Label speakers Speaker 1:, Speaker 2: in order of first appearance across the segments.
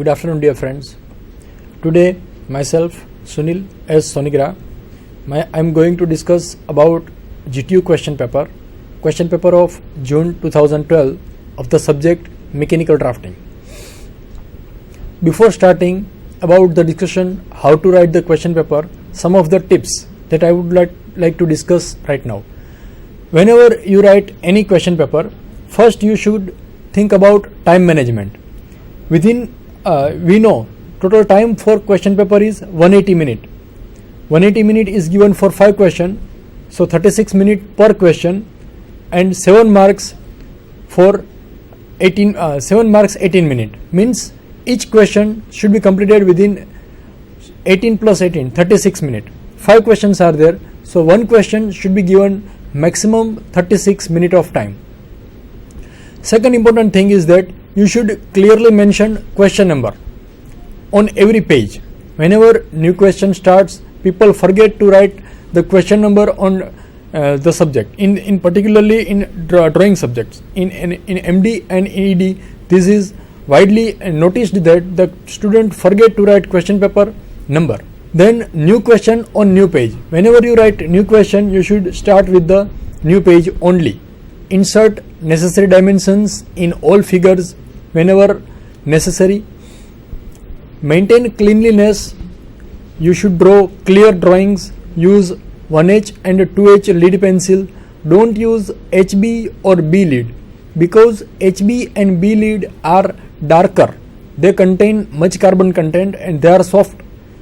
Speaker 1: Good afternoon, dear friends. Today, myself, Sunil S. Sonigra, I am going to discuss about GTU question paper of June 2012 of the subject Mechanical Drafting. Before starting about the discussion how to write the question paper, some of the tips that I would like to discuss right now. Whenever you write any question paper, first you should think about time management. We know total time for question paper is 180 minutes. 180 minutes is given for 5 questions, so 36 minutes per question, and 7 marks for 18 minutes. Means each question should be completed within 18 plus 18, 36 minutes. 5 questions are there, so one question should be given maximum 36 minutes of time. Second important thing is that you should clearly mention question number on every page. Whenever new question starts, people forget to write the question number on the subject. In particularly in drawing subjects, in MD and ED, this is widely noticed that the student forget to write question paper number. Then new question on new page. Whenever you write new question, you should start with the new page only. Insert necessary dimensions in all figures whenever necessary. Maintain cleanliness. You should draw clear drawings. Use 1H and 2H lead pencil. Don't use HB or B lead, because HB and B lead are darker. They contain much carbon content and they are soft,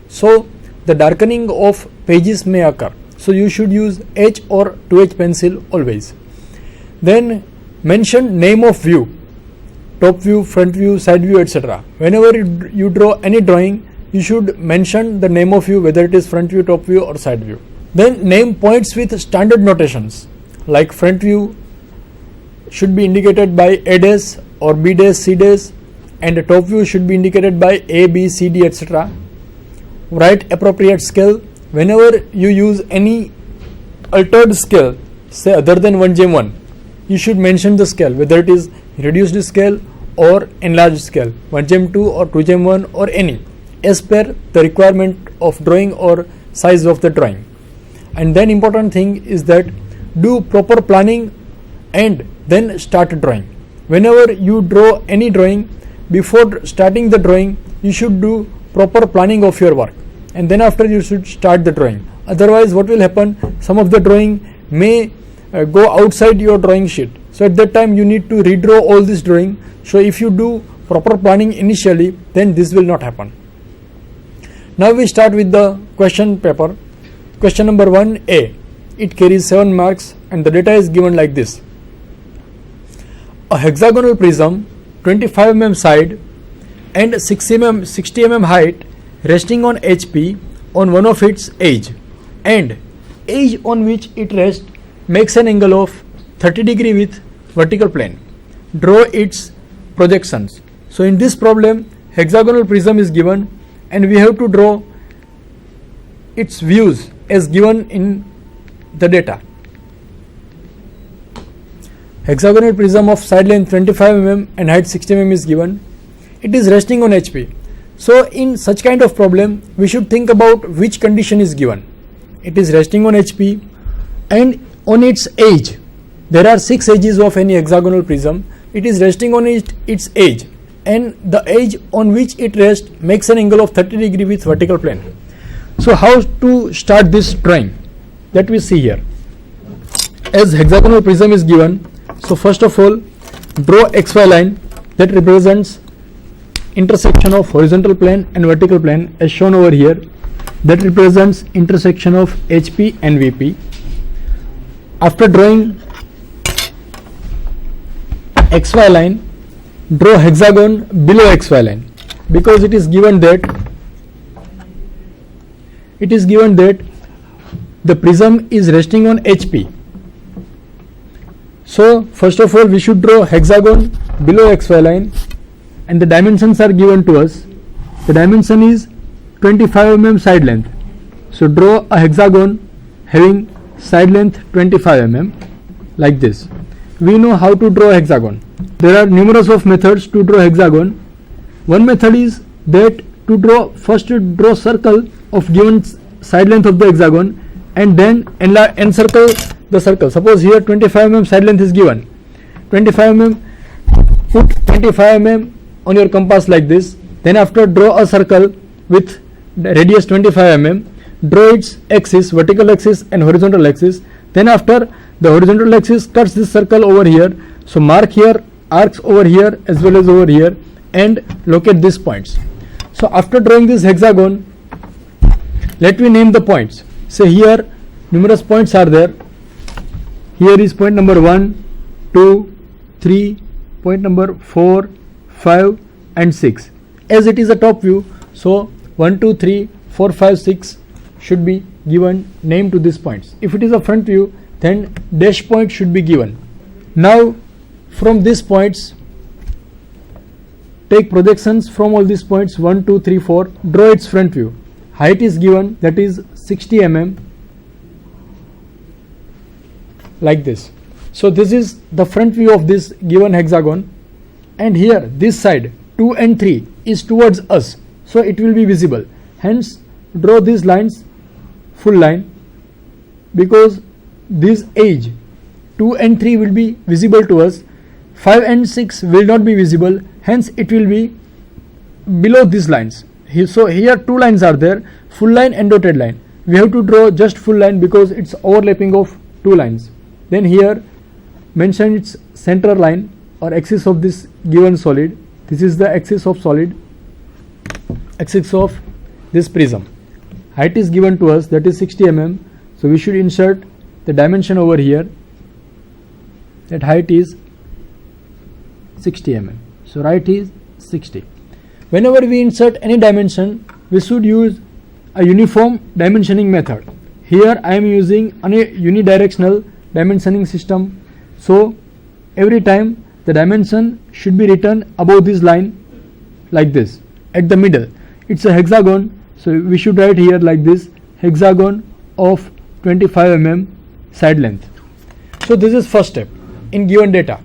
Speaker 1: so the darkening of pages may occur. So you should use H or 2H pencil always. Then mention name of view, top view, front view, side view, etc. Whenever you draw any drawing, you should mention the name of view, whether it is front view, top view or side view. Then name points with standard notations, like front view should be indicated by A dash or B dash, C dash, and the top view should be indicated by A, B, C, D, etc. Write appropriate scale. Whenever you use any altered scale, say other than 1/1, you should mention the scale, whether it is reduced scale or enlarged scale, 1/2 or 2/1 or any, as per the requirement of drawing or size of the drawing. And then important thing is that do proper planning and then start drawing. Whenever you draw any drawing, before starting the drawing, you should do proper planning of your work, and then after you should start the drawing. Otherwise, what will happen? Some of the drawing may go outside your drawing sheet. So at that time you need to redraw all this drawing. So if you do proper planning initially, then this will not happen. Now we start with the question paper. Question number 1A. It carries 7 marks and the data is given like this. A hexagonal prism, 25 mm side and 60 mm height, resting on HP on one of its edge, and edge on which it rests makes an angle of 30 degree with vertical plane. Draw its projections. So in this problem, hexagonal prism is given and we have to draw its views as given in the data. Hexagonal prism of side length 25 mm and height 60 mm is given. It is resting on HP. So in such kind of problem, we should think about which condition is given. It is resting on HP and on its edge. There are 6 edges of any hexagonal prism. It is resting on its edge, and the edge on which it rests makes an angle of 30 degree with vertical plane. So how to start this drawing? That we see here. As hexagonal prism is given, so first of all, draw XY line that represents intersection of horizontal plane and vertical plane as shown over here. That represents intersection of HP and VP. After drawing XY line, draw hexagon below XY line, because it is given that the prism is resting on HP. So first of all, we should draw hexagon below XY line, and the dimensions are given to us. The dimension is 25 mm side length. So draw a hexagon having side length 25 mm like this. We know how to draw hexagon. There are numerous of methods to draw hexagon. One method is that to draw, first to draw circle of given side length of the hexagon and then encircle the circle. Suppose here 25 mm side length is given, 25 mm, put 25 mm on your compass like this, then after draw a circle with radius 25 mm, draw its axis, vertical axis and horizontal axis, then after the horizontal axis cuts this circle over here, so mark here arcs over here as well as over here and locate these points. So after drawing this hexagon, let me name the points. Say here numerous points are there. Here is point number 1, 2, 3, point number 4, 5 and 6. As it is a top view, so 1, 2, 3, 4, 5, 6 should be given name to these points. If it is a front view, then dash point should be given. Now from these points, take projections from all these points 1, 2, 3, 4, draw its front view. Height is given, that is 60 mm, like this. So this is the front view of this given hexagon, and here this side 2 and 3 is towards us, so it will be visible. Hence draw these lines full line, because this edge 2 and 3 will be visible to us, 5 and 6 will not be visible, hence it will be below these lines. So here two lines are there, full line and dotted line. We have to draw just full line because it's overlapping of two lines. Then here mention its center line or axis of this given solid. This is the axis of solid, axis of this prism. Height is given to us, that is 60 mm. So we should insert the dimension over here, that height is 60 mm. So right is 60. Whenever we insert any dimension, we should use a uniform dimensioning method. Here I am using a unidirectional dimensioning system. So every time the dimension should be written above this line like this at the middle. It's a hexagon, so we should write here like this, hexagon of 25 mm side length. So this is first step in given data.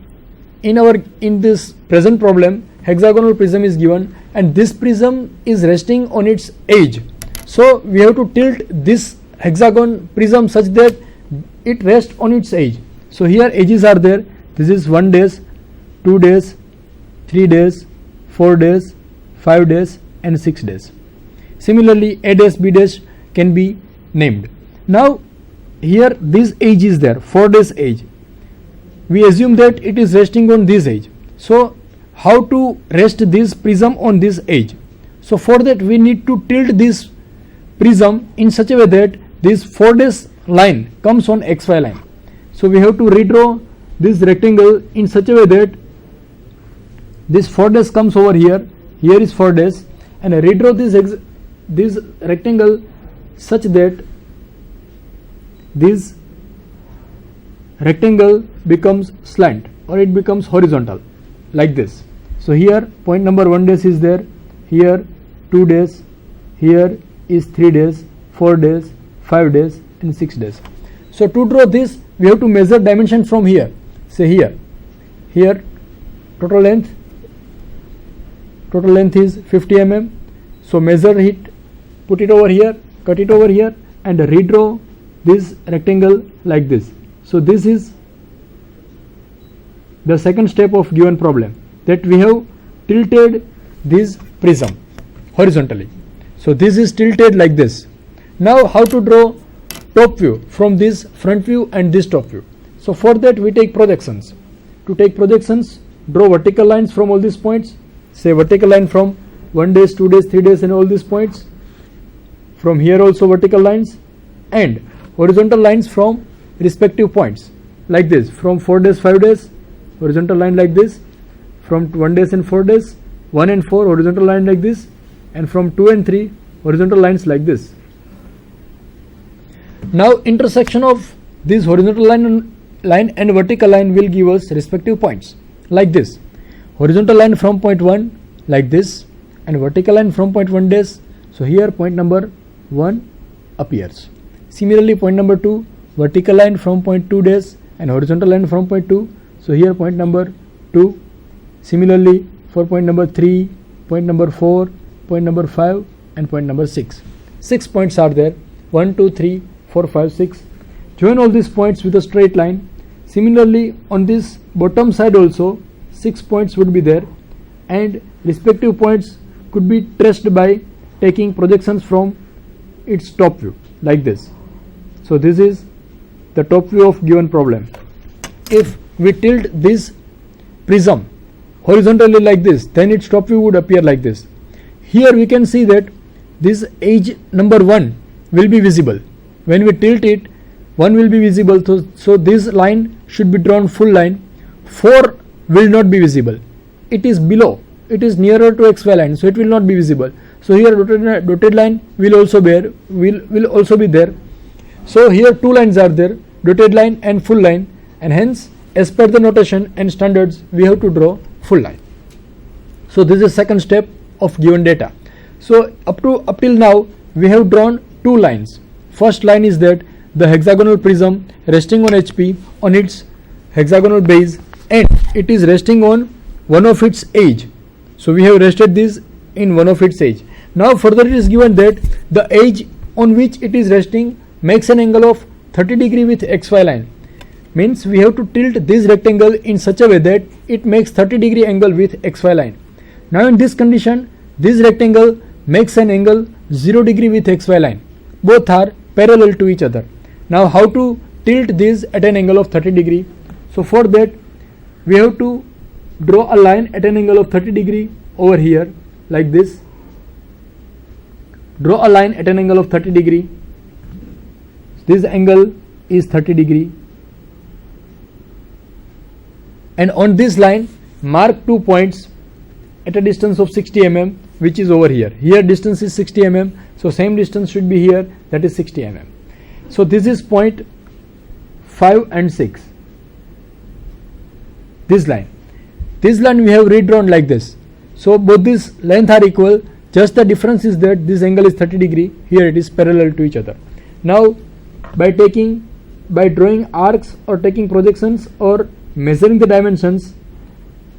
Speaker 1: In this present problem, hexagonal prism is given and this prism is resting on its edge. So we have to tilt this hexagon prism such that it rests on its edge. So here edges are there. This is 1 days, 2 days, 3 days, 4 days, 5 days and 6 days. Similarly, A dash, B dash can be named. Now here this edge is there, 4 days edge. We assume that it is resting on this edge. So how to rest this prism on this edge? So for that we need to tilt this prism in such a way that this 4 days line comes on XY line. So we have to redraw this rectangle in such a way that this 4 days comes over here, here is 4 days, and I redraw this rectangle such that this rectangle becomes slant or it becomes horizontal like this. So here point number 1 days is there, here 2 days, here is 3 days, 4 days, 5 days and 6 days. So to draw this we have to measure dimension from here. Say here total length is 50 mm. So measure it, put it over here, cut it over here and redraw this rectangle like this. So this is the second step of given problem, that we have tilted this prism horizontally. So this is tilted like this. Now how to draw top view from this front view and this top view? So for that we take projections. To take projections, draw vertical lines from all these points. Say vertical line from 1 days, 2 days, 3 days and all these points. From here also vertical lines, and horizontal lines from respective points like this. From 4 days, 5 days, horizontal line like this. From 1 days and 4 days, 1 and 4 horizontal line like this, and from 2 and 3 horizontal lines like this. Now intersection of this horizontal line and vertical line will give us respective points like this. Horizontal line from point 1 like this and vertical line from point 1 days. So here point number 1 appears. Similarly point number 2, vertical line from point 2 days and horizontal line from point 2. So here point number 2. Similarly for point number 3, point number 4, point number 5 and point number 6. 6 points are there, 1, 2, 3, 4, 5, 6. Join all these points with a straight line. Similarly, on this bottom side also 6 points would be there, and respective points could be traced by taking projections from its top view like this. So this is the top view of given problem. If we tilt this prism horizontally like this, then its top view would appear like this. Here we can see that this edge number 1 will be visible. When we tilt it, 1 will be visible, so this line should be drawn full line. 4 will not be visible. It is below, it is nearer to XY line, so it will not be visible. So here dotted line will also be there. So here two lines are there, dotted line and full line, and hence as per the notation and standards we have to draw full line. So this is second step of given data. So up till now we have drawn two lines. First line is that the hexagonal prism resting on HP on its hexagonal base, and it is resting on one of its edge. So we have rested this in one of its edge. Now further it is given that the edge on which it is resting makes an angle of 30 degree with XY line. Means we have to tilt this rectangle in such a way that it makes 30 degree angle with XY line. Now in this condition, this rectangle makes an angle 0 degree with XY line. Both are parallel to each other. Now how to tilt this at an angle of 30 degree? So for that we have to draw a line at an angle of 30 degree over here like this. Draw a line at an angle of 30 degree. This angle is 30 degree, and on this line mark 2 points at a distance of 60 mm, which is over here. Here distance is 60 mm, so same distance should be here, that is 60 mm. So this is point 5 and 6. This line we have redrawn like this. So both these length are equal, just the difference is that this angle is 30 degree, here it is parallel to each other. Now by drawing arcs or taking projections or measuring the dimensions,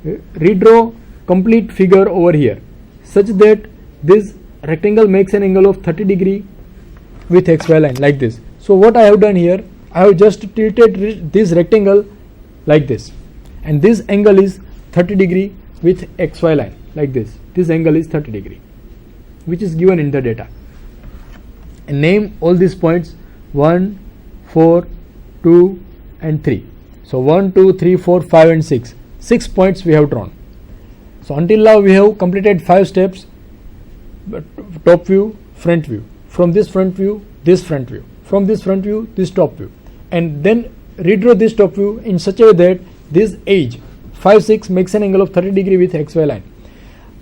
Speaker 1: redraw complete figure over here such that this rectangle makes an angle of 30 degree with XY line like this. So what I have done here, I have just tilted this rectangle like this, and this angle is 30 degree with XY line like this. This angle is 30 degree, which is given in the data. And name all these points 1, 4, 2 and 3. So 1, 2, 3, 4, 5 and 6. 6 points we have drawn. So until now we have completed 5 steps: top view, front view, from this front view, this front view, from this front view, this top view, and then redraw this top view in such a way that this edge 5, 6 makes an angle of 30 degree with XY line.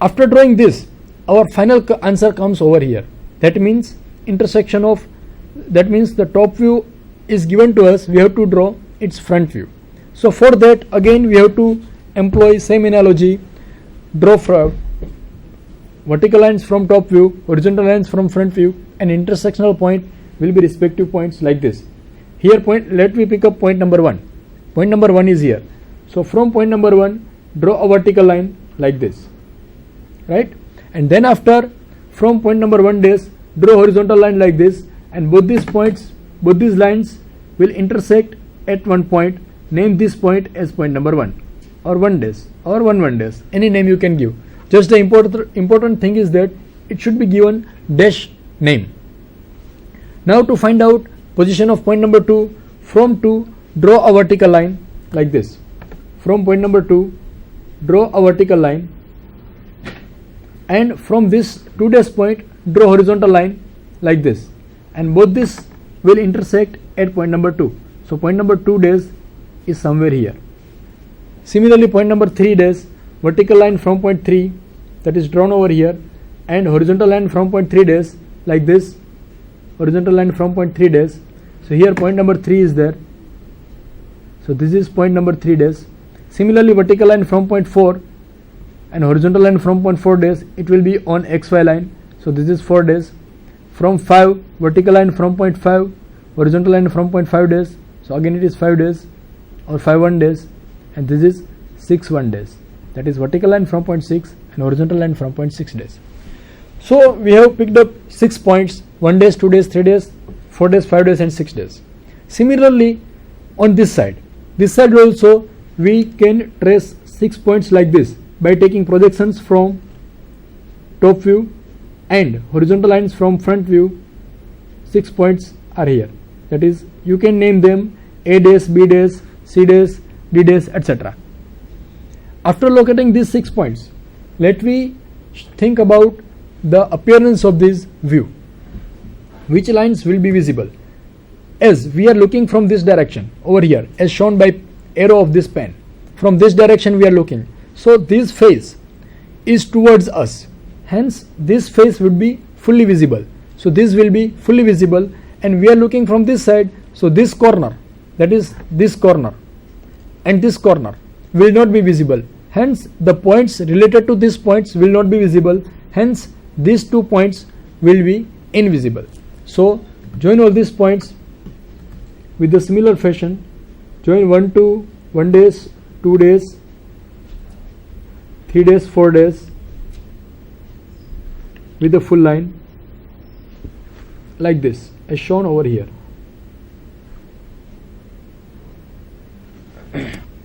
Speaker 1: After drawing this, our final answer comes over here. That means intersection of, that means the top view is given to us, we have to draw its front view. So for that again we have to employ same analogy, draw from vertical lines from top view, horizontal lines from front view, and intersectional point will be respective points like this. Here let me pick up point number 1. Point number 1 is here. So from point number 1 draw a vertical line like this, right? And then after, from point number 1 dash draw horizontal line like this, and both these points, both these lines will intersect at one point. Name this point as point number 1 or 1 dash or 1 dash, any name you can give. Just the important thing is that it should be given dash name. Now to find out position of point number 2, from 2 draw a vertical line like this. From point number 2 draw a vertical line, and from this 2 dash point draw horizontal line like this, and both this will intersect at point number 2. So point number 2 dash is somewhere here. Similarly point number 3 dash, vertical line from point 3, that is drawn over here, and horizontal line from point 3 dash like this, horizontal line from point 3 dash. So here point number 3 is there, so this is point number 3 dash. Similarly vertical line from point 4 and horizontal line from point 4 dash, it will be on XY line, so this is 4 dash. From 5, vertical line from point 5, horizontal line from point 5 dash, so again it is 5 dash or 5 1 dash, and this is 6 1 dash, that is vertical line from point 6 and horizontal line from point 6 dash. So we have picked up 6 points: 1 days, 2 days, 3 days, 4 days, 5 days and 6 days. Similarly on this side also we can trace 6 points like this by taking projections from top view and horizontal lines from front view. 6 points are here, that is you can name them A days, B days, C days, D days, etc. After locating these 6 points, let me think about the appearance of this view. Which lines will be visible? As we are looking from this direction over here, as shown by arrow of this pen, from this direction we are looking, so this face is towards us, hence this face would be fully visible. So this will be fully visible, and we are looking from this side, so this corner, that is this corner and this corner will not be visible, hence the points related to these points will not be visible, hence these 2 points will be invisible. So join all these points with the similar fashion. Join 1 days, 2 days, 3 days, 4 days with a full line like this as shown over here.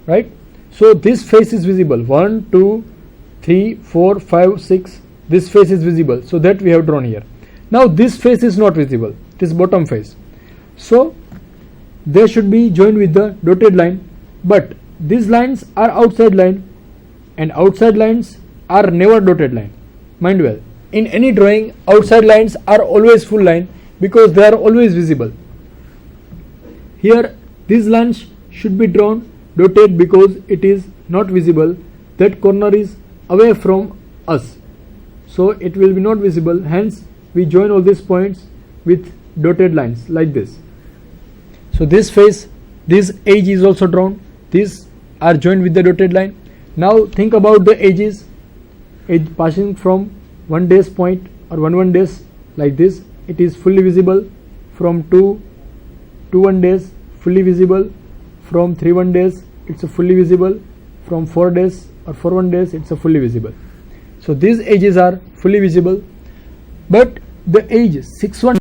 Speaker 1: Right? So this face is visible, 1, 2, 3, 4, 5, 6, this face is visible, so that we have drawn here. Now this face is not visible, this bottom face, so they should be joined with the dotted line, but these lines are outside line and outside lines are never dotted line. Mind well, in any drawing outside lines are always full line because they are always visible. Here these lines should be drawn dotted because it is not visible, that corner is away from us, so it will be not visible, hence we join all these points with dotted lines like this. So this face, this edge is also drawn, these are joined with the dotted line. Now think about the edges, edge passing from 1 days point or 1 days like this, it is fully visible. From 2 1 days fully visible. From 3 1 days it's a fully visible. From 4 days or 4 1 days it's a fully visible. So these edges are fully visible, but the edge 6 1